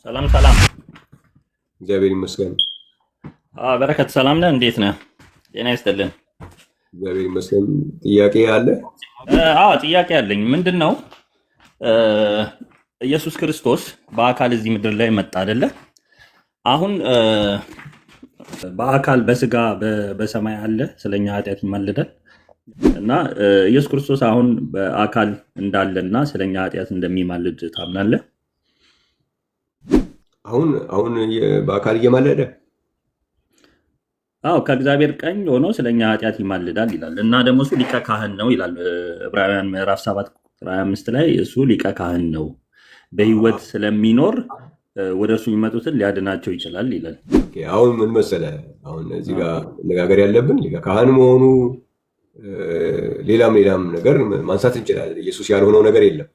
ሰላም ሰላም። እግዚአብሔር ይመስገን። በረከት ሰላም ነህ? እንዴት ነህ? ጤና ይስጥልን። እግዚአብሔር ይመስገን። ጥያቄ አለ? ጥያቄ አለኝ። ምንድን ነው ኢየሱስ ክርስቶስ በአካል እዚህ ምድር ላይ መጣ አይደለ? አሁን በአካል በስጋ በሰማይ አለ፣ ስለኛ ኃጢአት ይማልዳል እና ኢየሱስ ክርስቶስ አሁን በአካል እንዳለና ስለኛ ኃጢአት እንደሚማልድ ታምናለህ? አሁን በአካል እየማለደ ከእግዚአብሔር ቀኝ ሆኖ ስለኛ ኃጢአት ይማልዳል ይላል እና ደግሞ እሱ ሊቀ ካህን ነው ይላል ዕብራውያን ምዕራፍ 7 ቁጥር 25 ላይ እሱ ሊቀ ካህን ነው፣ በህይወት ስለሚኖር ወደ እርሱ የሚመጡትን ሊያድናቸው ይችላል ይላል። አሁን ምን መሰለህ፣ አሁን እዚህ ጋር መነጋገር ያለብን ሊቀ ካህን መሆኑ ሌላም ነገር ማንሳት እንችላለን። ኢየሱስ ያልሆነው ነገር የለም።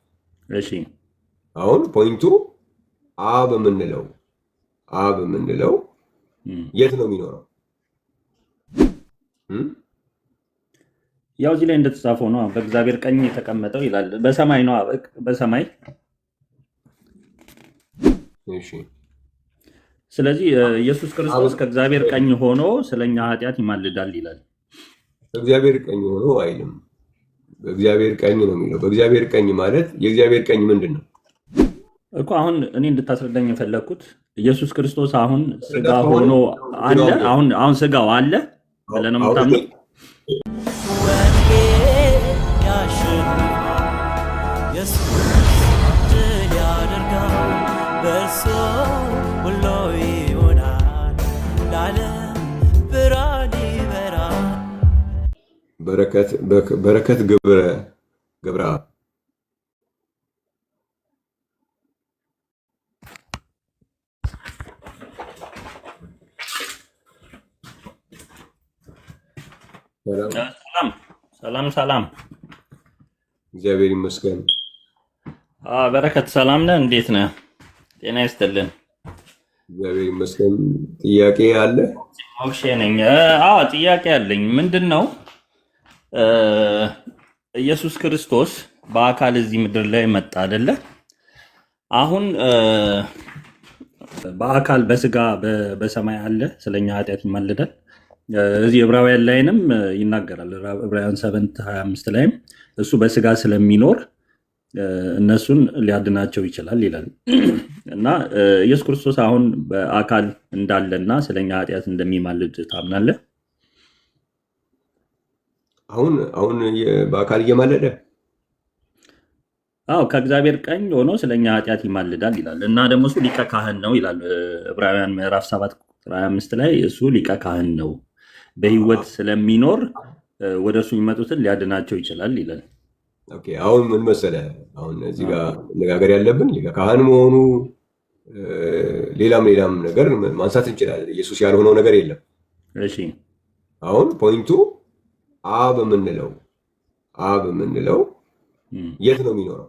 እሺ፣ አሁን ፖይንቱ አብ የምንለው የት ነው የሚኖረው? ያው እዚህ ላይ እንደተጻፈው ነው፣ በእግዚአብሔር ቀኝ የተቀመጠው ይላል። በሰማይ ነው፣ በሰማይ። እሺ፣ ስለዚህ ኢየሱስ ክርስቶስ ከእግዚአብሔር ቀኝ ሆኖ ስለኛ ኃጢአት ይማልዳል ይላል። በእግዚአብሔር ቀኝ ሆኖ አይልም፣ በእግዚአብሔር ቀኝ ነው የሚለው። በእግዚአብሔር ቀኝ ማለት የእግዚአብሔር ቀኝ ምንድን ነው እኮ? አሁን እኔ እንድታስረዳኝ የፈለግኩት ኢየሱስ ክርስቶስ አሁን ስጋ ሆኖ አለ። አሁን ስጋው አለ ብለህ ነው የምታምነው? በረከት ገብረ ሰላም። እግዚአብሔር ይመስገን። በረከት ሰላም ነህ? እንዴት ነህ? ጤና ይስጥልን። እግዚአብሔር ይመስገን። ጥያቄ አለ? ኦኬ ነኝ። ጥያቄ አለኝ። ምንድን ነው ኢየሱስ ክርስቶስ በአካል እዚህ ምድር ላይ መጣ አይደለ? አሁን በአካል በስጋ በሰማይ አለ፣ ስለኛ ኃጢአት ይማልዳል። እዚህ ዕብራውያን ላይንም ይናገራል። ዕብራውያን 7:25 ላይም እሱ በስጋ ስለሚኖር እነሱን ሊያድናቸው ይችላል ይላል እና ኢየሱስ ክርስቶስ አሁን በአካል እንዳለና ስለኛ ኃጢአት እንደሚማልድ ታምናለህ? አሁን በአካል እየማለደ ከእግዚአብሔር ቀኝ ሆኖ ስለኛ ኃጢአት ይማልዳል ይላል እና ደግሞ እሱ ሊቀ ካህን ነው ይላል ዕብራውያን ምዕራፍ 7 ቁጥር 25 ላይ እሱ ሊቀ ካህን ነው፣ በህይወት ስለሚኖር ወደ እርሱ የሚመጡትን ሊያድናቸው ይችላል ይላል። አሁን ምን መሰለህ፣ አሁን እዚህ ጋር መነጋገር ያለብን ሊቀ ካህን መሆኑ ሌላም ነገር ማንሳት እንችላለን። ኢየሱስ ያልሆነው ነገር የለም። እሺ፣ አሁን ፖይንቱ አብ የምንለው የት ነው የሚኖረው?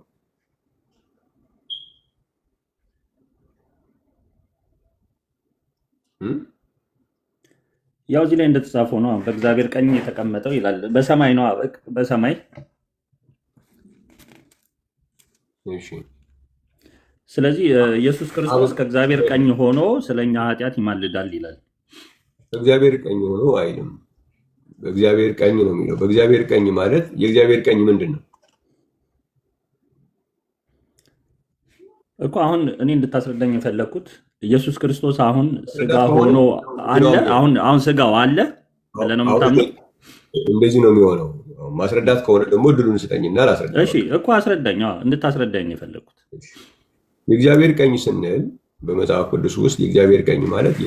ያው እዚህ ላይ እንደተጻፈው ነው፣ በእግዚአብሔር ቀኝ የተቀመጠው ይላል። በሰማይ ነው፣ በሰማይ። እሺ፣ ስለዚህ ኢየሱስ ክርስቶስ ከእግዚአብሔር ቀኝ ሆኖ ስለኛ ኃጢአት ይማልዳል ይላል። በእግዚአብሔር ቀኝ ሆኖ አይልም፣ በእግዚአብሔር ቀኝ ነው የሚለው። በእግዚአብሔር ቀኝ ማለት የእግዚአብሔር ቀኝ ምንድን ነው እኮ? አሁን እኔ እንድታስረዳኝ የፈለግኩት ኢየሱስ ክርስቶስ አሁን ስጋ ሆኖ አለ። አሁን ስጋው አለ ብለህ ነው የምታምነው? እንደዚህ ነው የሚሆነው። ማስረዳት ከሆነ ደግሞ እድሉን ስጠኝና ላስረዳ። እሺ እኮ አስረዳኝ። እንድታስረዳኝ የፈለግኩት የእግዚአብሔር ቀኝ ስንል በመጽሐፍ ቅዱስ ውስጥ የእግዚአብሔር ቀኝ ማለት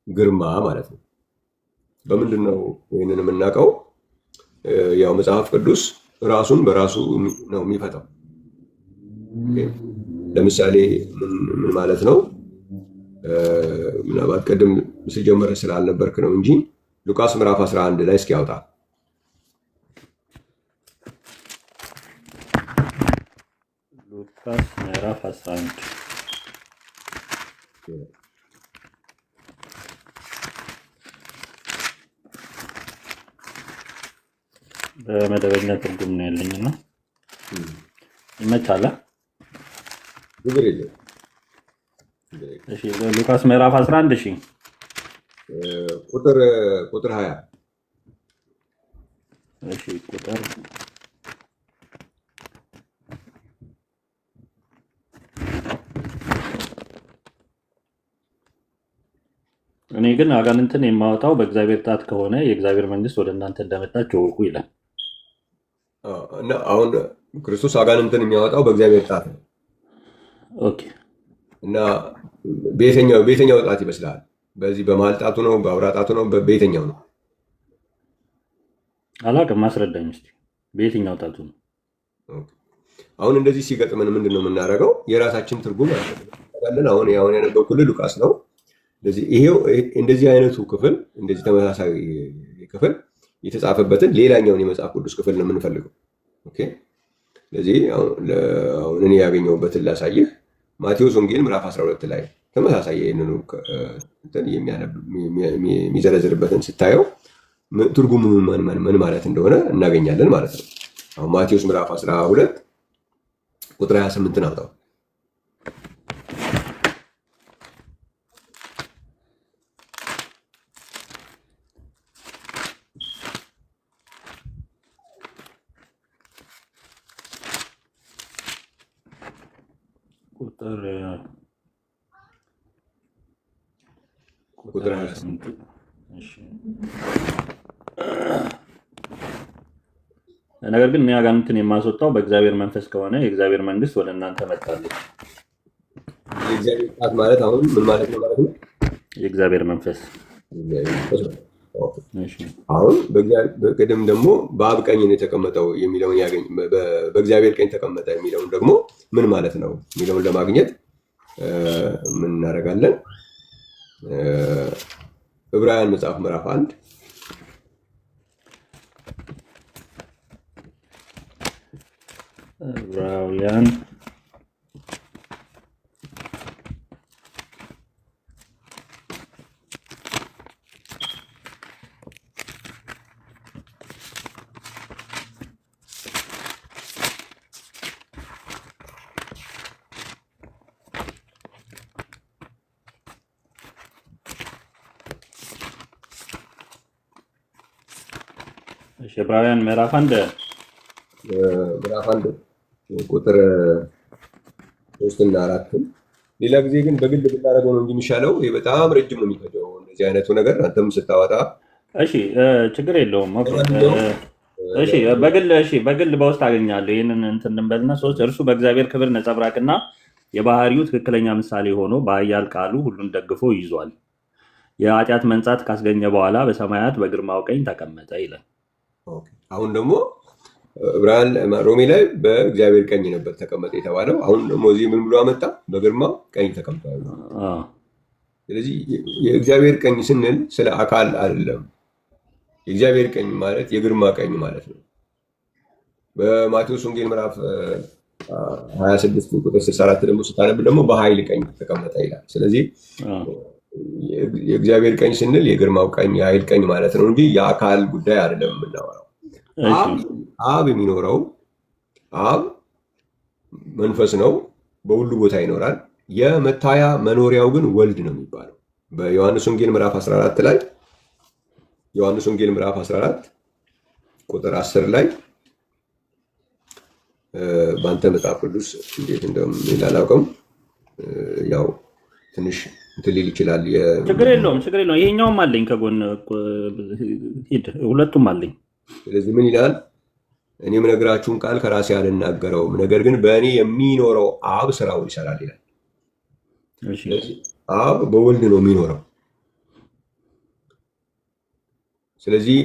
ግርማ ማለት ነው። በምንድን ነው ይህንን የምናውቀው? ያው መጽሐፍ ቅዱስ ራሱን በራሱ ነው የሚፈታው። ለምሳሌ ምን ማለት ነው? ምናልባት ቅድም ስጀመረ ስላልነበርክ ነው እንጂ ሉቃስ ምዕራፍ 11 ላይ እስኪ ያውጣ። ሉቃስ ምዕራፍ 11 በመደበኛ ትርጉም ነው ያለኝና ይመቻል። ችግር የለም። እሺ ሉቃስ ምዕራፍ 11 እሺ ቁጥር 20 እሺ ቁጥር እኔ ግን አጋንንትን የማወጣው በእግዚአብሔር ጣት ከሆነ የእግዚአብሔር መንግስት ወደ እናንተ እንደመጣች እወቁ ይላል። እና አሁን ክርስቶስ አጋንንትን የሚያወጣው በእግዚአብሔር ጣት ነው። ኦኬ። እና በየትኛው ጣት ይመስላል? በዚህ በመሀል ጣቱ ነው? በአውራ ጣቱ ነው? በየትኛው ነው? አላውቅም፣ ማስረዳኝ እስኪ። በየትኛው ጣቱ ነው? አሁን እንደዚህ ሲገጥመን ምንድን ነው የምናደርገው? የራሳችን ትርጉም አለን። አሁን ያነበብኩልህ ሉቃስ ነው። ይሄው እንደዚህ አይነቱ ክፍል እንደዚህ ተመሳሳይ ክፍል የተጻፈበትን ሌላኛውን የመጽሐፍ ቅዱስ ክፍል ነው የምንፈልገው። ኦኬ። ስለዚህ አሁን እኔ ያገኘሁበትን ላሳይህ። ማቴዎስ ወንጌል ምዕራፍ 12 ላይ ተመሳሳይ ይህንኑ የሚዘረዝርበትን ስታየው ትርጉሙ ምን ማለት እንደሆነ እናገኛለን ማለት ነው። አሁን ማቴዎስ ምዕራፍ 12 ቁጥር 28 አውጣው። ቁጥር 28 ነገር ግን እኔ አጋንንትን የማስወጣው በእግዚአብሔር መንፈስ ከሆነ የእግዚአብሔር መንግስት ወደ እናንተ መጣለች። የእግዚአብሔር ቃል ማለት አሁን ምን ማለት ነው ማለት ነው? የእግዚአብሔር መንፈስ። አሁን በቅድም ደግሞ በአብ ቀኝ ነው የተቀመጠው የሚለውን በእግዚአብሔር ቀኝ ተቀመጠ የሚለውን ደግሞ ምን ማለት ነው የሚለውን ለማግኘት ምን እናደርጋለን? ዕብራውያን መጽሐፍ ምዕራፍ 1 ዕብራውያን ዕብራውያን ምዕራፍ 1 ቁጥር 3 እና 4 ሌላ ጊዜ ግን በግል ብናደርገው ነው እንጂ የሚሻለው። ይሄ በጣም ረጅም ነው የሚፈጀው እንደዚህ አይነቱ ነገር አንተም ስታወጣ። እሺ ችግር የለውም። እሺ በግል በውስጥ አገኛለሁ። ይህንን እንትን እንበልና እርሱ በእግዚአብሔር ክብር ነጸብራቅና የባህሪው ትክክለኛ ምሳሌ ሆኖ በኃያል ቃሉ ሁሉን ደግፎ ይዟል። የኃጢአት መንጻት ካስገኘ በኋላ በሰማያት በግርማው ቀኝ ተቀመጠ ይላል። አሁን ደግሞ ሮሜ ላይ በእግዚአብሔር ቀኝ ነበር ተቀመጠ የተባለው። አሁን ደግሞ እዚህ ምን ብሎ አመጣ? በግርማው ቀኝ ተቀምጧል። ስለዚህ የእግዚአብሔር ቀኝ ስንል ስለ አካል አይደለም። የእግዚአብሔር ቀኝ ማለት የግርማ ቀኝ ማለት ነው። በማቴዎስ ወንጌል ምዕራፍ 26 ቁጥር 64 ደግሞ ስታነብ ደግሞ በኃይል ቀኝ ተቀመጠ ይላል። ስለዚህ የእግዚአብሔር ቀኝ ስንል የግርማው ቀኝ የኃይል ቀኝ ማለት ነው እንጂ የአካል ጉዳይ አይደለም የምናወራው። አብ የሚኖረው አብ መንፈስ ነው፣ በሁሉ ቦታ ይኖራል። የመታያ መኖሪያው ግን ወልድ ነው የሚባለው። በዮሐንስ ወንጌል ምዕራፍ 14 ላይ ዮሐንስ ወንጌል ምዕራፍ 14 ቁጥር 10 ላይ በአንተ መጽሐፍ ቅዱስ እንዴት እንደሚል አላውቅም። ያው ትንሽ እንትን ሊል ይችላል። ችግር የለውም። ይሄኛውም አለኝ ከጎን ሂድ፣ ሁለቱም አለኝ። ስለዚህ ምን ይላል? እኔ የምነግራችሁን ቃል ከራሴ አልናገረውም፣ ነገር ግን በእኔ የሚኖረው አብ ስራውን ይሰራል ይላል። ስለዚህ አብ በወልድ ነው የሚኖረው። ስለዚህ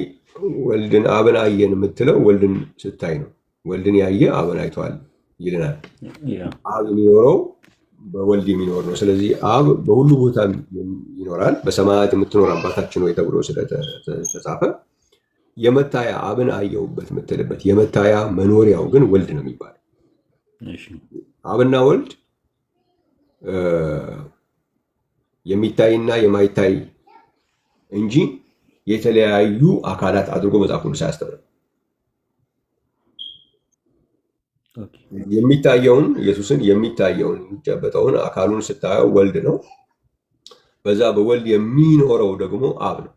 ወልድን አብን አየን የምትለው ወልድን ስታይ ነው። ወልድን ያየ አብን አይቷል ይልናል። አብ የሚኖረው በወልድ የሚኖር ነው። ስለዚህ አብ በሁሉ ቦታ ይኖራል። በሰማያት የምትኖር አባታችን ወይ ተብሎ ስለተጻፈ የመታያ አብን አየሁበት የምትልበት የመታያ መኖሪያው ግን ወልድ ነው የሚባለው። አብና ወልድ የሚታይና የማይታይ እንጂ የተለያዩ አካላት አድርጎ መጽሐፍ ቅዱስ አያስተምርም። የሚታየውን ኢየሱስን የሚታየውን የሚጨበጠውን አካሉን ስታየው ወልድ ነው። በዛ በወልድ የሚኖረው ደግሞ አብ ነው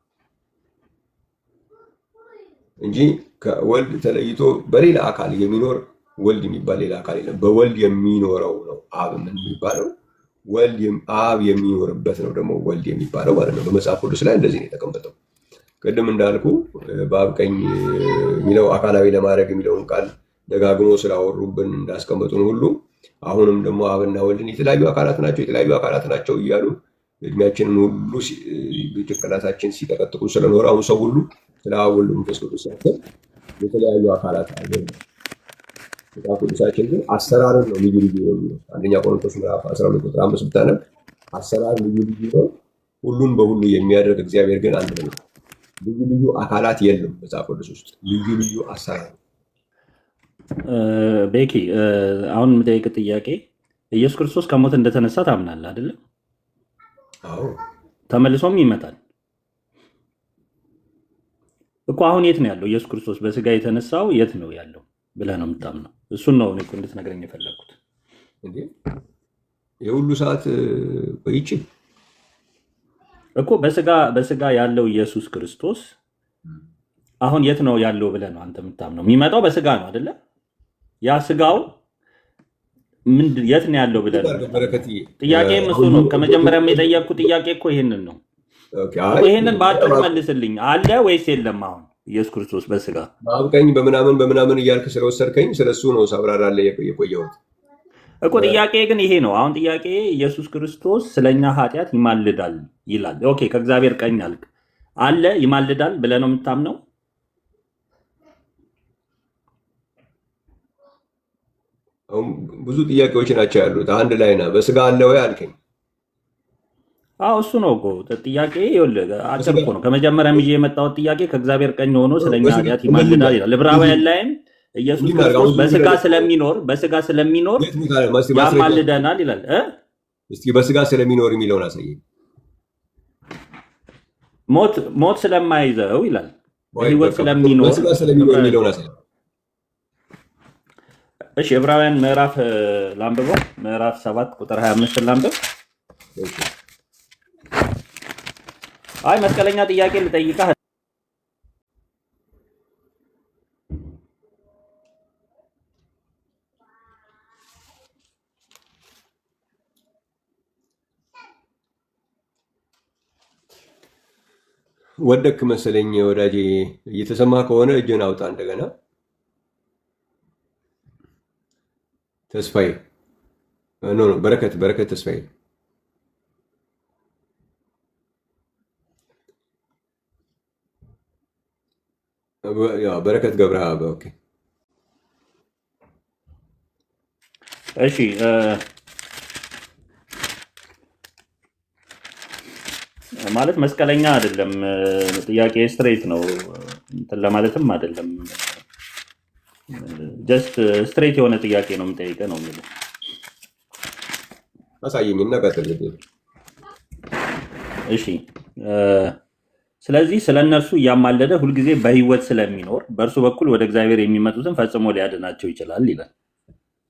እንጂ ከወልድ ተለይቶ በሌላ አካል የሚኖር ወልድ የሚባል ሌላ አካል የለም። በወልድ የሚኖረው ነው አብ ምን የሚባለው። አብ የሚኖርበት ነው ደግሞ ወልድ የሚባለው ማለት ነው። በመጽሐፍ ቅዱስ ላይ እንደዚህ ነው የተቀመጠው። ቅድም እንዳልኩ በአብ ቀኝ የሚለው አካላዊ ለማድረግ የሚለውን ቃል ደጋግሞ ስላወሩብን እንዳስቀመጡን ሁሉ አሁንም ደግሞ አብና ወልድን የተለያዩ አካላት ናቸው እያሉ እድሜያችንን ሁሉ ጭንቅላታችን ሲጠቀጥቁ ስለኖረ አሁን ሰው ሁሉ ስለ አብ ወልድ መንፈስ ቅዱስ ሲያስብ የተለያዩ አካላት አለ። መጽሐፍ ቅዱሳችን ግን አሰራርን ነው ልዩ ልዩ ነው። አንደኛ ቆሮንቶስ ምዕራፍ 12 ቁጥር 5 ብታነብ አሰራር ልዩ ልዩ ነው፣ ሁሉን በሁሉ የሚያደርግ እግዚአብሔር ግን አንድ ነው። ልዩ ልዩ አካላት የለም መጽሐፍ ቅዱስ ውስጥ፣ ልዩ ልዩ አሰራር። ቤኪ አሁን የምጠይቅ ጥያቄ ኢየሱስ ክርስቶስ ከሞት እንደተነሳ ታምናለህ አይደለም? አዎ። ተመልሶም ይመጣል እኮ። አሁን የት ነው ያለው ኢየሱስ ክርስቶስ በስጋ የተነሳው? የት ነው ያለው ብለህ ነው የምታምነው? እሱን ነው እኔ እኮ እንድትነግረኝ የፈለግኩት። የሁሉ ሰዓት ቆይቼ እኮ በስጋ ያለው ኢየሱስ ክርስቶስ አሁን የት ነው ያለው ብለህ ነው አንተ የምታምነው? የሚመጣው በስጋ ነው አይደለ? ያ ስጋው የት ነው ያለው ብለህ ነው። ጥያቄም እሱ ነው። ከመጀመሪያም የጠየቅኩት ጥያቄ እኮ ይሄንን ነው። ይሄንን በአጭሩ መልስልኝ። አለ ወይስ የለም? አሁን ኢየሱስ ክርስቶስ በስጋ በአብ ቀኝ በምናምን እያልክ ስለወሰድከኝ ስለሱ ነው ሳብራራለህ የቆየሁት እኮ። ጥያቄ ግን ይሄ ነው። አሁን ጥያቄ ኢየሱስ ክርስቶስ ስለኛ ኃጢአት ይማልዳል ይላል። ኦኬ፣ ከእግዚአብሔር ቀኝ አልክ። አለ ይማልዳል ብለህ ነው የምታምነው? አሁን ብዙ ጥያቄዎች ናቸው ያሉት። አንድ ላይ ና በስጋ አለ ወይ አልከኝ። አዎ እሱ ነው እኮ ጥያቄ። ይኸውልህ አጭር እኮ ነው። ከመጀመሪያም ይዤ የመጣሁት ጥያቄ ከእግዚአብሔር ቀኝ ሆኖ ስለኛ ኃጢአት ይማልዳል ይላል። ዕብራውያን ላይም ኢየሱስ ክርስቶስ በስጋ ስለሚኖር ያማልደናል ይላል። እስኪ በስጋ ስለሚኖር የሚለውን አሳየኝ። ሞት ስለማይዘው ይላል። በሕይወት ስለሚኖር የሚለውን አሳየኝ። እሺ፣ ዕብራውያን ምዕራፍ ላንብበው። ምዕራፍ 7 ቁጥር 25 ላንብብ። አይ መስቀለኛ ጥያቄ ልጠይቅህ። ወደክ መሰለኝ ወዳጄ። እየተሰማ ከሆነ እጅን አውጣ እንደገና። ተስፋዬ ኖ በረከት ተስፋዬ በረከት ገብረሃብ። ኦኬ እሺ፣ ማለት መስቀለኛ አይደለም ጥያቄ፣ ስትሬት ነው እንትን ለማለትም አይደለም። ጀስት ስትሬት የሆነ ጥያቄ ነው የምጠይቀህ ነው የሚለው። አሳየኝና ቀጥል። እሺ፣ ስለዚህ ስለ እነርሱ እያማለደ ሁልጊዜ በሕይወት ስለሚኖር በእርሱ በኩል ወደ እግዚአብሔር የሚመጡትን ፈጽሞ ሊያድናቸው ይችላል ይላል።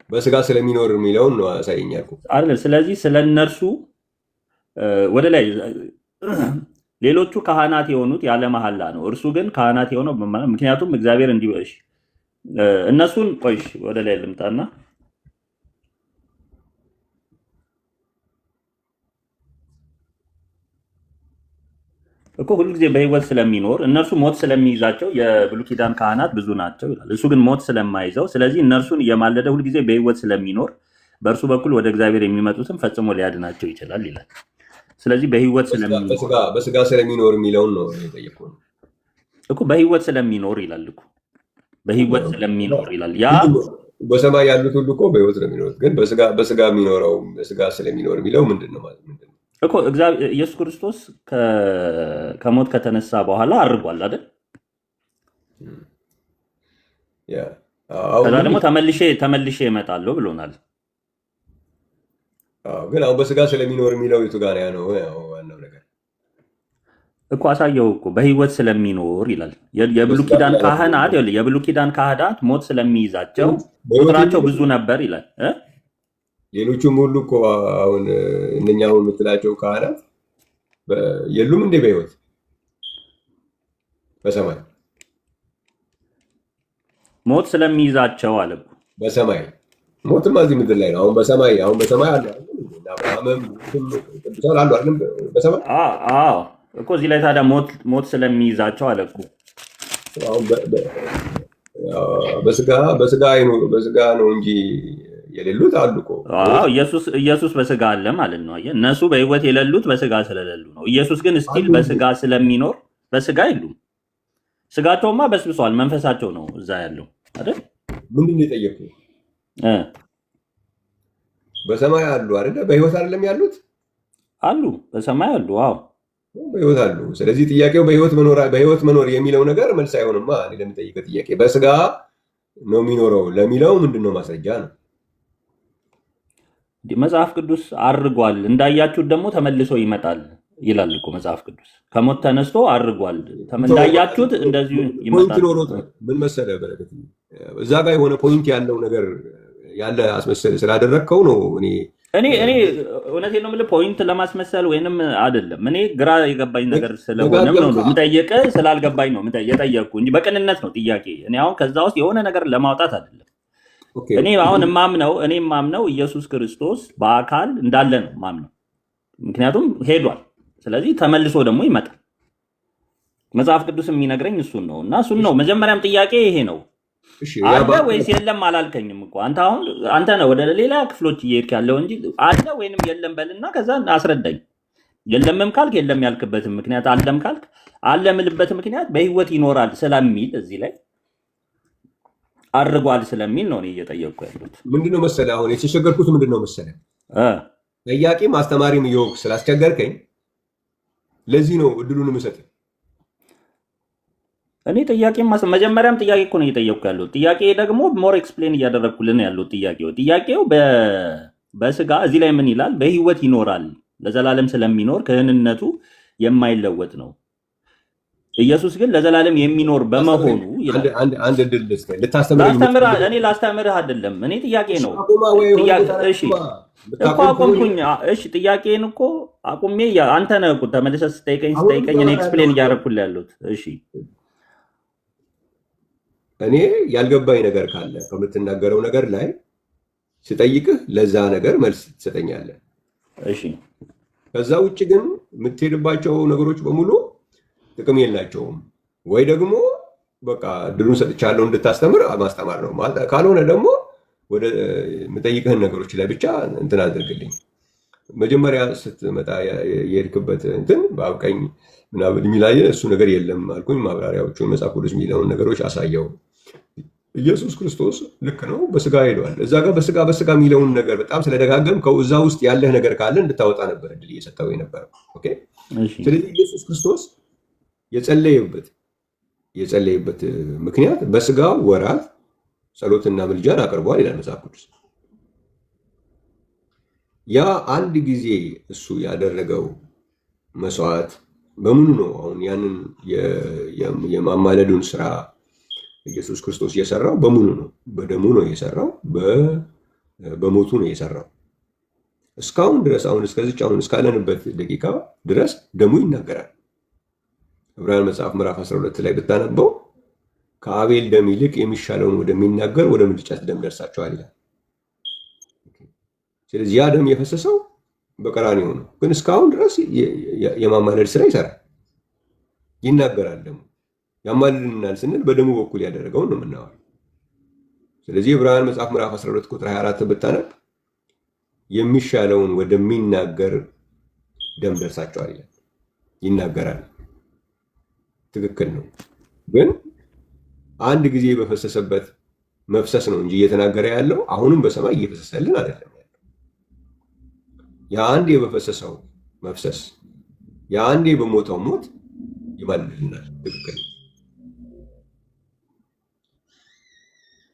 በስጋ ስለሚኖር የሚለውን ነው አሳየኝ ያልኩህ አይደል? ስለዚህ ስለ እነርሱ ወደ ላይ ሌሎቹ ካህናት የሆኑት ያለ መሐላ ነው፣ እርሱ ግን ካህናት የሆነው ምክንያቱም እግዚአብሔር እንዲበሽ እነሱን ቆይሽ ወደ ላይ ልምጣና እኮ ሁሉ ጊዜ በሕይወት ስለሚኖር እነርሱ ሞት ስለሚይዛቸው የብሉይ ኪዳን ካህናት ብዙ ናቸው ይላል። እሱ ግን ሞት ስለማይዘው ስለዚህ እነርሱን እየማለደ ሁል ጊዜ በሕይወት ስለሚኖር በእርሱ በኩል ወደ እግዚአብሔር የሚመጡትን ፈጽሞ ሊያድናቸው ይችላል ይላል። ስለዚህ በሕይወት በስጋ ስለሚኖር የሚለውን ነው የጠየቁት እኮ። በሕይወት ስለሚኖር ይላል እኮ። በሕይወት ስለሚኖር ይላል። ያ በሰማይ ያሉት ሁሉ እኮ በሕይወት ነው የሚኖሩት። ግን በስጋ የሚኖረው በስጋ ስለሚኖር የሚለው ምንድን ነው ማለት ምንድን ነው እኮ? ኢየሱስ ክርስቶስ ከሞት ከተነሳ በኋላ አርጓል አይደል? ከዛ ደግሞ ተመልሼ እመጣለሁ ብሎናል። ግን አሁን በስጋ ስለሚኖር የሚለው የቱ ጋር ነው ዋናው ነገር እኮ አሳየው እኮ በህይወት ስለሚኖር ይላል። የብሉይ ኪዳን ካህናት የብሉይ ኪዳን ካህናት ሞት ስለሚይዛቸው ቁጥራቸው ብዙ ነበር ይላል። ሌሎቹም ሁሉ እኮ አሁን እነኛ አሁን የምትላቸው ካህናት የሉም እንዴ በህይወት በሰማይ ሞት ስለሚይዛቸው አለ። በሰማይ ሞትማ እዚህ ምድር ላይ ነው። አሁን በሰማይ አለ አብርሃምም ቅዱሳን አሉ አይደል? በሰማይ እኮ እዚህ ላይ ታዲያ ሞት ስለሚይዛቸው አለ እኮ። አሁን በስጋ ነው እንጂ የሌሉት አሉ እኮ። ኢየሱስ በስጋ አለ ማለት ነው። እነሱ በህይወት የሌሉት በስጋ ስለሌሉ ነው። ኢየሱስ ግን ስቲል በስጋ ስለሚኖር በስጋ የሉም። ስጋቸውማ በስብሷል፣ መንፈሳቸው ነው እዛ ያለው አይደል? ምንድን ነው የጠየቁት? በሰማይ አሉ አይደለ? በህይወት አይደለም ያሉት? አሉ፣ በሰማይ አሉ። አዎ በህይወት አሉ። ስለዚህ ጥያቄው በህይወት መኖር የሚለው ነገር መልስ አይሆንማ። እኔ ለምጠይቀው ጥያቄ በስጋ ነው የሚኖረው ለሚለው ምንድነው ማስረጃ ነው? መጽሐፍ ቅዱስ አርጓል፣ እንዳያችሁት ደግሞ ተመልሶ ይመጣል ይላል እኮ መጽሐፍ ቅዱስ። ከሞት ተነስቶ አርጓል፣ እንዳያችሁት እንደዚሁ ይመጣል። ምን መሰለህ በረከት፣ እዛ ጋር የሆነ ፖይንት ያለው ነገር ያለ አስመሰል ስላደረግከው ነው። እኔ እውነቴን ነው የምልህ፣ ፖይንት ለማስመሰል ወይንም አይደለም። እኔ ግራ የገባኝ ነገር ስለሆነም ነው የምጠየቅህ፣ ስላልገባኝ ነው የጠየቅኩህ እንጂ በቅንነት ነው ጥያቄ። እኔ አሁን ከዛ ውስጥ የሆነ ነገር ለማውጣት አይደለም። እኔ አሁን የማምነው ኢየሱስ ክርስቶስ በአካል እንዳለ ነው ማምነው። ምክንያቱም ሄዷል፣ ስለዚህ ተመልሶ ደግሞ ይመጣል። መጽሐፍ ቅዱስ የሚነግረኝ እሱን ነው እና እሱን ነው መጀመሪያም ጥያቄ ይሄ ነው። አለ ወይስ የለም አላልከኝም እኮ አንተ ነህ ወደ ሌላ ክፍሎች እየሄድክ ያለው እንጂ አለ ወይንም የለም በልና ከዛ አስረዳኝ። የለምም ካልክ የለም ያልክበትም ምክንያት፣ አለም ካልክ አለ የምልበት ምክንያት በህይወት ይኖራል ስለሚል እዚህ ላይ አርጓል ስለሚል ነው እኔ እየጠየቅኩ ያሉት። ምንድነው መሰለህ አሁን የተቸገርኩት ምንድነው መሰለህ ጠያቂም አስተማሪም እየወቅህ ስላስቸገርከኝ ለዚህ ነው እድሉን የምሰጥህ። እኔ መጀመሪያም ጥያቄ እኮ ነው እየጠየቅኩ ያለው። ጥያቄ ደግሞ ሞር ኤክስፕሌን እያደረግኩልን ያለው ጥያቄው በስጋ እዚህ ላይ ምን ይላል? በህይወት ይኖራል ለዘላለም ስለሚኖር ክህንነቱ የማይለወጥ ነው። ኢየሱስ ግን ለዘላለም የሚኖር በመሆኑ አንድ እድል እኔ ላስተምርህ አይደለም። እኔ ጥያቄ ነው እኮ አቁምኩኝ። እሺ ጥያቄን እኮ አቁሜ አንተ ነህ እኮ ተመልሰህ ስጠይቀኝ እኔ ኤክስፕሌን እያደረግኩልህ ያለሁት። እሺ እኔ ያልገባኝ ነገር ካለ ከምትናገረው ነገር ላይ ስጠይቅህ ለዛ ነገር መልስ ትሰጠኛለህ። እሺ ከዛ ውጭ ግን የምትሄድባቸው ነገሮች በሙሉ ጥቅም የላቸውም። ወይ ደግሞ በቃ ድሉን ሰጥቻለሁ እንድታስተምር ማስተማር ነው። ካልሆነ ደግሞ ወደ የምጠይቅህን ነገሮች ላይ ብቻ እንትን አድርግልኝ። መጀመሪያ ስትመጣ የሄድክበት እንትን በአብቀኝ ምናምን የሚላየ እሱ ነገር የለም አልኩኝ። ማብራሪያዎቹን መጽሐፍ ቅዱስ የሚለውን ነገሮች አሳየው። ኢየሱስ ክርስቶስ ልክ ነው በስጋ ሄዷል። እዛ ጋር በስጋ የሚለውን ነገር በጣም ስለደጋገምከው እዛ ውስጥ ያለህ ነገር ካለ እንድታወጣ ነበር እድል እየሰጠው የነበረው። ስለዚህ ኢየሱስ ክርስቶስ የጸለየበት ምክንያት በስጋ ወራት ጸሎትና ምልጃን አቅርቧል ይላል መጽሐፍ ቅዱስ። ያ አንድ ጊዜ እሱ ያደረገው መስዋዕት በምኑ ነው? አሁን ያንን የማማለዱን ስራ ኢየሱስ ክርስቶስ የሰራው በምኑ ነው? በደሙ ነው የሰራው፣ በሞቱ ነው የሰራው። እስካሁን ድረስ አሁን እስካለንበት ደቂቃ ድረስ ደሙ ይናገራል። ዕብራውያን መጽሐፍ ምዕራፍ 12 ላይ ብታነበው ከአቤል ደም ይልቅ የሚሻለውን ወደሚናገር ወደ ምልጨት ደም ደርሳቸዋል ይላል። ስለዚህ ያ ደም የፈሰሰው በቀራንዮ ነው። ግን እስካሁን ድረስ የማማለድ ስራ ይሰራል፣ ይናገራል። ደግሞ ያማልድናል ስንል በደሙ በኩል ያደረገውን ነው የምናወራው። ስለዚህ ዕብራውያን መጽሐፍ ምዕራፍ 12 ቁጥር 24 ብታነብ የሚሻለውን ወደሚናገር ደም ደርሳቸዋል ይላል። ይናገራል፣ ትክክል ነው። ግን አንድ ጊዜ በፈሰሰበት መፍሰስ ነው እንጂ እየተናገረ ያለው አሁንም በሰማይ እየፈሰሰልን አይደለም። የአንዴ በፈሰሰው መፍሰስ የአንዴ በሞተው ሞት ይማልድልናል፣ ትክክል።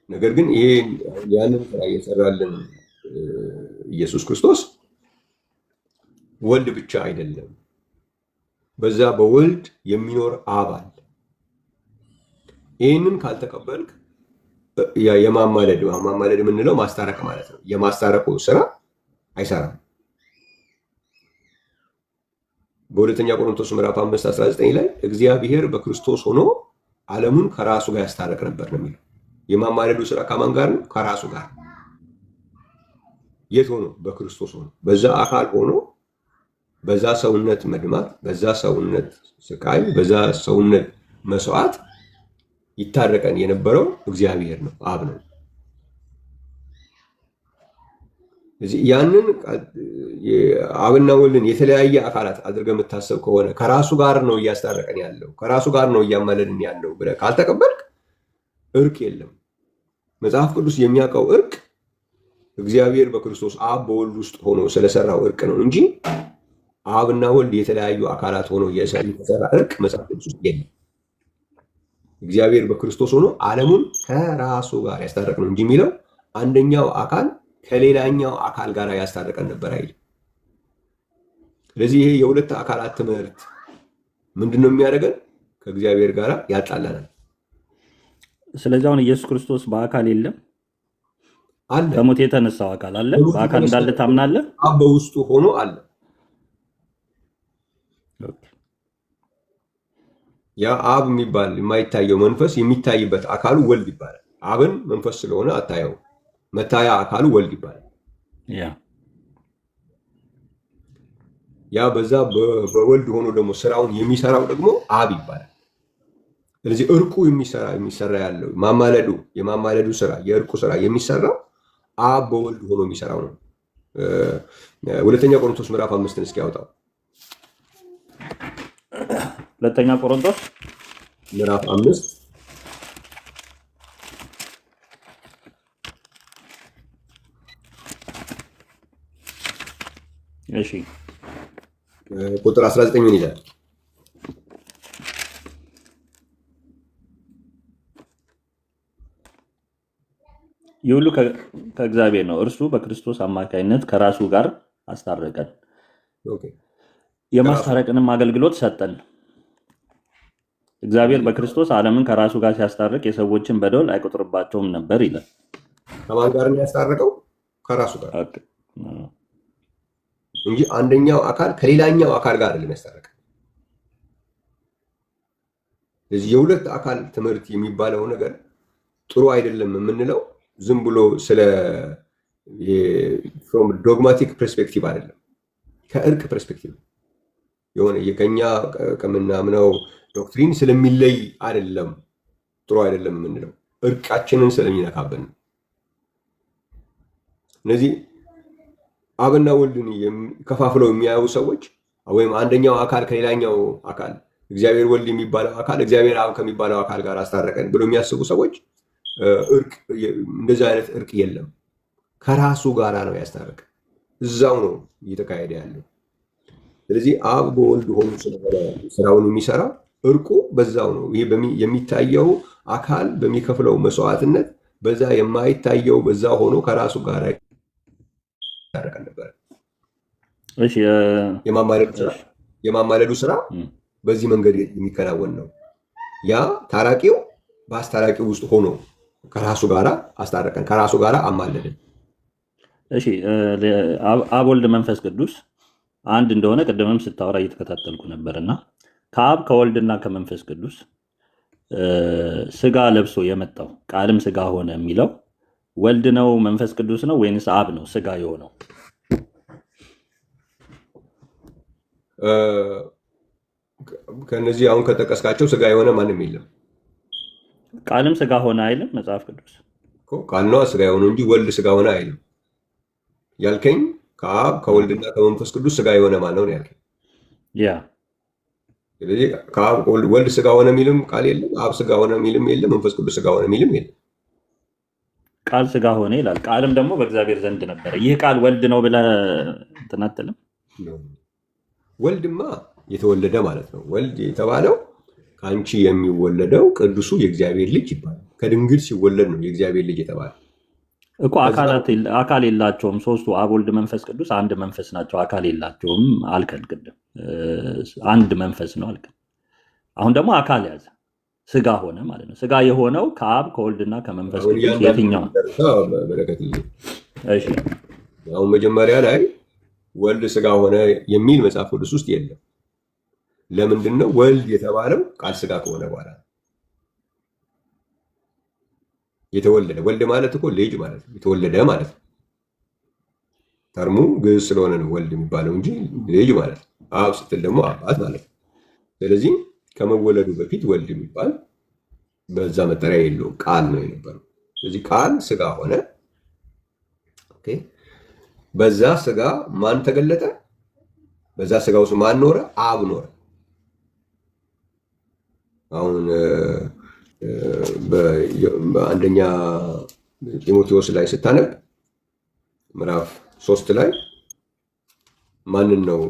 ነገር ግን ይሄ ያንን ስራ እየሰራልን ኢየሱስ ክርስቶስ ወልድ ብቻ አይደለም፣ በዛ በወልድ የሚኖር አብ አለ። ይህንን ካልተቀበልክ የማማለድ የምንለው ማስታረቅ ማለት ነው። የማስታረቁ ስራ አይሰራም። በሁለተኛ ቆሮንቶስ ምዕራፍ 5:19 ላይ እግዚአብሔር በክርስቶስ ሆኖ ዓለሙን ከራሱ ጋር ያስታረቅ ነበር ነው የሚለው። የማማለዱ ስራ ከማን ጋር ነው? ከራሱ ጋር። የት ሆኖ? በክርስቶስ ሆኖ፣ በዛ አካል ሆኖ፣ በዛ ሰውነት መድማት፣ በዛ ሰውነት ስቃይ፣ በዛ ሰውነት መስዋዕት ይታረቀን የነበረው እግዚአብሔር ነው፣ አብ ነው። ያንን አብና ወልድን የተለያየ አካላት አድርገህ የምታሰብ ከሆነ ከራሱ ጋር ነው እያስታረቀን ያለው፣ ከራሱ ጋር ነው እያማለድን ያለው ብለህ ካልተቀበልክ እርቅ የለም። መጽሐፍ ቅዱስ የሚያውቀው እርቅ እግዚአብሔር በክርስቶስ አብ በወልድ ውስጥ ሆኖ ስለሰራው እርቅ ነው እንጂ አብና ወልድ የተለያዩ አካላት ሆኖ የተሰራ እርቅ መጽሐፍ ቅዱስ ውስጥ የለም። እግዚአብሔር በክርስቶስ ሆኖ ዓለሙን ከራሱ ጋር ያስታረቅ ነው እንጂ የሚለው አንደኛው አካል ከሌላኛው አካል ጋር ያስታረቀን ነበር አይደል? ስለዚህ ይሄ የሁለት አካላት ትምህርት ምንድነው የሚያደርገን? ከእግዚአብሔር ጋር ያጣላናል። ስለዚህ አሁን ኢየሱስ ክርስቶስ በአካል የለም አለ። ከሞት የተነሳው አካል አለ። በአካል እንዳለ ታምናለህ? አብ በውስጡ ሆኖ አለ። ያ አብ የሚባል የማይታየው መንፈስ የሚታይበት አካሉ ወልድ ይባላል። አብን መንፈስ ስለሆነ አታየው፣ መታያ አካሉ ወልድ ይባላል። ያ በዛ በወልድ ሆኖ ደግሞ ስራውን የሚሰራው ደግሞ አብ ይባላል። ስለዚህ እርቁ የሚሰራ ያለው የማማለዱ ስራ የእርቁ ስራ የሚሰራው አብ በወልድ ሆኖ የሚሰራው ነው። ሁለተኛ ቆሮንቶስ ምዕራፍ 5 እስኪ ያውጣው። ሁለተኛ ቆሮንቶስ ምዕራፍ 5 እሺ ቁጥር 19 ምን ይላል? ይህ ሁሉ ከእግዚአብሔር ነው፣ እርሱ በክርስቶስ አማካይነት ከራሱ ጋር አስታረቀን፣ የማስታረቅንም አገልግሎት ሰጠን። እግዚአብሔር በክርስቶስ ዓለምን ከራሱ ጋር ሲያስታርቅ የሰዎችን በደል አይቆጥርባቸውም ነበር ይላል። ከማን ጋር ያስታረቀው? ከራሱ ጋር እንጂ አንደኛው አካል ከሌላኛው አካል ጋር አይደለም ያስታረቀው። ስለዚህ የሁለት አካል ትምህርት የሚባለው ነገር ጥሩ አይደለም የምንለው ዝም ብሎ ስለ ዶግማቲክ ፐርስፔክቲቭ አይደለም፣ ከእርቅ ፐርስፔክቲቭ የሆነ ከኛ ከምናምነው ዶክትሪን ስለሚለይ አይደለም ጥሩ አይደለም የምንለው፣ እርቃችንን ስለሚነካብን። እነዚህ አብና ወልድን ከፋፍለው የሚያዩ ሰዎች ወይም አንደኛው አካል ከሌላኛው አካል እግዚአብሔር ወልድ የሚባለው አካል እግዚአብሔር አብ ከሚባለው አካል ጋር አስታረቀን ብሎ የሚያስቡ ሰዎች እርቅ እንደዚህ አይነት እርቅ የለም። ከራሱ ጋራ ነው ያስታረቀ፣ እዛው ነው እየተካሄደ ያለው። ስለዚህ አብ በወልድ ሆኖ ስለሆነ ስራውን የሚሰራ እርቁ በዛው ነው። ይሄ የሚታየው አካል በሚከፍለው መስዋዕትነት በዛ የማይታየው በዛ ሆኖ ከራሱ ጋር ያስታረቀን ነበር። እሺ የማማለዱ ስራ በዚህ መንገድ የሚከናወን ነው። ያ ታራቂው በአስታራቂው ውስጥ ሆኖ ከራሱ ጋራ አስታረቀን፣ ከራሱ ጋራ አማለድን። እሺ አብ ወልድ መንፈስ ቅዱስ አንድ እንደሆነ ቅድምም ስታወራ እየተከታተልኩ ነበርና ከአብ ከወልድና ከመንፈስ ቅዱስ ስጋ ለብሶ የመጣው ቃልም ስጋ ሆነ የሚለው ወልድ ነው መንፈስ ቅዱስ ነው ወይንስ አብ ነው ስጋ የሆነው? ከነዚህ አሁን ከጠቀስካቸው ስጋ የሆነ ማንም የለም። ቃልም ስጋ ሆነ አይልም መጽሐፍ ቅዱስ? ቃል ነው ስጋ የሆነ እንጂ ወልድ ስጋ ሆነ አይልም። ያልከኝ ከአብ ከወልድና ከመንፈስ ቅዱስ ስጋ የሆነ ማን ነው ያልከኝ? ያ ስለዚህ ከአብ ወልድ ስጋ ሆነ የሚልም ቃል የለም፣ አብ ስጋ ሆነ የሚልም የለም፣ መንፈስ ቅዱስ ስጋ ሆነ የሚልም የለም። ቃል ስጋ ሆነ ይላል። ቃልም ደግሞ በእግዚአብሔር ዘንድ ነበረ። ይህ ቃል ወልድ ነው ብለህ እንትን አትልም? ወልድማ የተወለደ ማለት ነው። ወልድ የተባለው ከአንቺ የሚወለደው ቅዱሱ የእግዚአብሔር ልጅ ይባላል። ከድንግል ሲወለድ ነው የእግዚአብሔር ልጅ የተባለ እኮ። አካል የላቸውም ሶስቱ፣ አብ ወልድ መንፈስ ቅዱስ አንድ መንፈስ ናቸው። አካል የላቸውም አልከን ቅድም። አንድ መንፈስ ነው አልክ። አሁን ደግሞ አካል ያዘ ስጋ ሆነ ማለት ነው። ስጋ የሆነው ከአብ ከወልድና ከመንፈስ ቅዱስ የትኛው? አሁን መጀመሪያ ላይ ወልድ ስጋ ሆነ የሚል መጽሐፍ ቅዱስ ውስጥ የለም። ለምንድን ነው ወልድ የተባለው? ቃል ስጋ ከሆነ በኋላ የተወለደ። ወልድ ማለት እኮ ልጅ ማለት ነው፣ የተወለደ ማለት ነው። ተርሙ ግዕዝ ስለሆነ ነው ወልድ የሚባለው እንጂ ልጅ ማለት ነው። አብ ስትል ደግሞ አባት ማለት ነው። ስለዚህ ከመወለዱ በፊት ወልድ የሚባል በዛ መጠሪያ የለውም፣ ቃል ነው የነበረው። ስለዚህ ቃል ስጋ ሆነ። በዛ ስጋ ማን ተገለጠ? በዛ ስጋ ውስጥ ማን ኖረ? አብ ኖረ። አሁን በአንደኛ ጢሞቴዎስ ላይ ስታነብ ምዕራፍ 3 ላይ ማንን ነው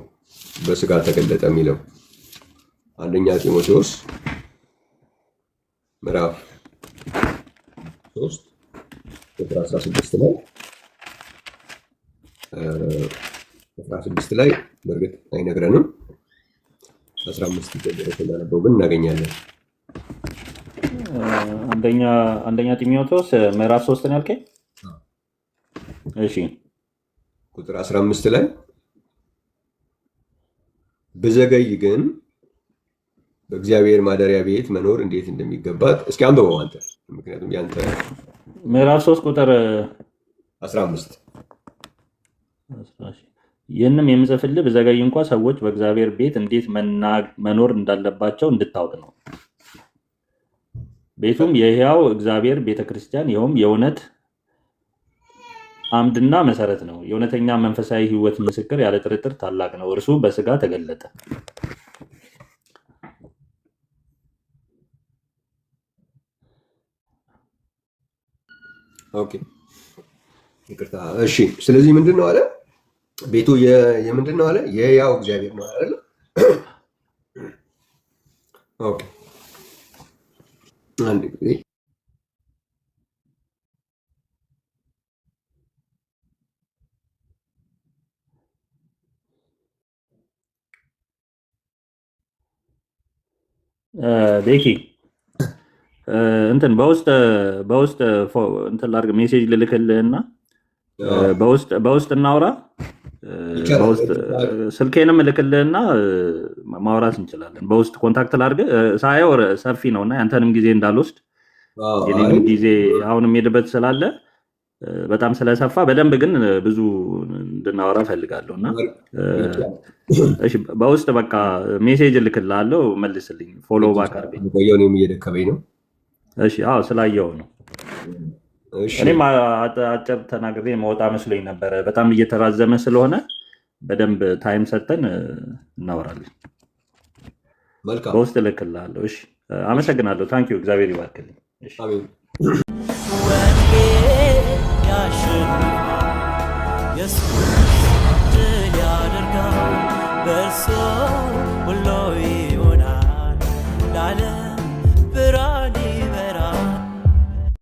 በስጋ ተገለጠ የሚለው? አንደኛ ጢሞቴዎስ ምዕራፍ 3 ቁጥር 16 ላይ 16 ላይ በእርግጥ አይነግረንም። 15 ጀምሮ ስናነበው ግን እናገኛለን። አንደኛ ጢሞቴዎስ ምዕራፍ 3 ነው ያልከኝ? እሺ ቁጥር 15 ላይ ብዘገይ ግን በእግዚአብሔር ማደሪያ ቤት መኖር እንዴት እንደሚገባት እስኪ አንብበው አንተ። ምክንያቱም ያንተ ምዕራፍ 3 ቁጥር 15 ይህንም የምጽፍልህ ብዘገይ እንኳ ሰዎች በእግዚአብሔር ቤት እንዴት መኖር እንዳለባቸው እንድታውቅ ነው። ቤቱም የሕያው እግዚአብሔር ቤተክርስቲያን ይኸውም የእውነት አምድና መሰረት ነው። የእውነተኛ መንፈሳዊ ሕይወት ምስክር ያለ ጥርጥር ታላቅ ነው። እርሱ በስጋ ተገለጠ። ኦኬ ይቅርታ። እሺ ስለዚህ ምንድን ነው አለ? ቤቱ የምንድን ነው አለ? የሕያው እግዚአብሔር ነው አይደል? ኦኬ አንድ ጊዜ ቤኪ እንትን በውስጥ እንትን ላድርግ ሜሴጅ ልልክልህና በውስጥ እናውራ። በውስጥ ስልኬንም ልክልህና ማውራት እንችላለን። በውስጥ ኮንታክት ላድርግ። ሳየው ሰፊ ነው እና ያንተንም ጊዜ እንዳልወስድ የኔንም ጊዜ አሁን የምሄድበት ስላለ በጣም ስለሰፋ በደንብ ግን ብዙ እንድናወራ ፈልጋለሁ እና በውስጥ በቃ ሜሴጅ ልክልሃለሁ፣ መልስልኝ። ፎሎ ባክ አድርገኝ። እየደከመኝ ነው። እሺ አዎ ስላየው ነው። እኔም አጭር ተናግሬ መውጣ መስሎኝ ነበረ። በጣም እየተራዘመ ስለሆነ በደንብ ታይም ሰጥተን እናወራለን። በውስጥ ልክልሃለሁ። እሺ አመሰግናለሁ። ታንኪዩ። እግዚአብሔር ይባርክልኝ። እሺ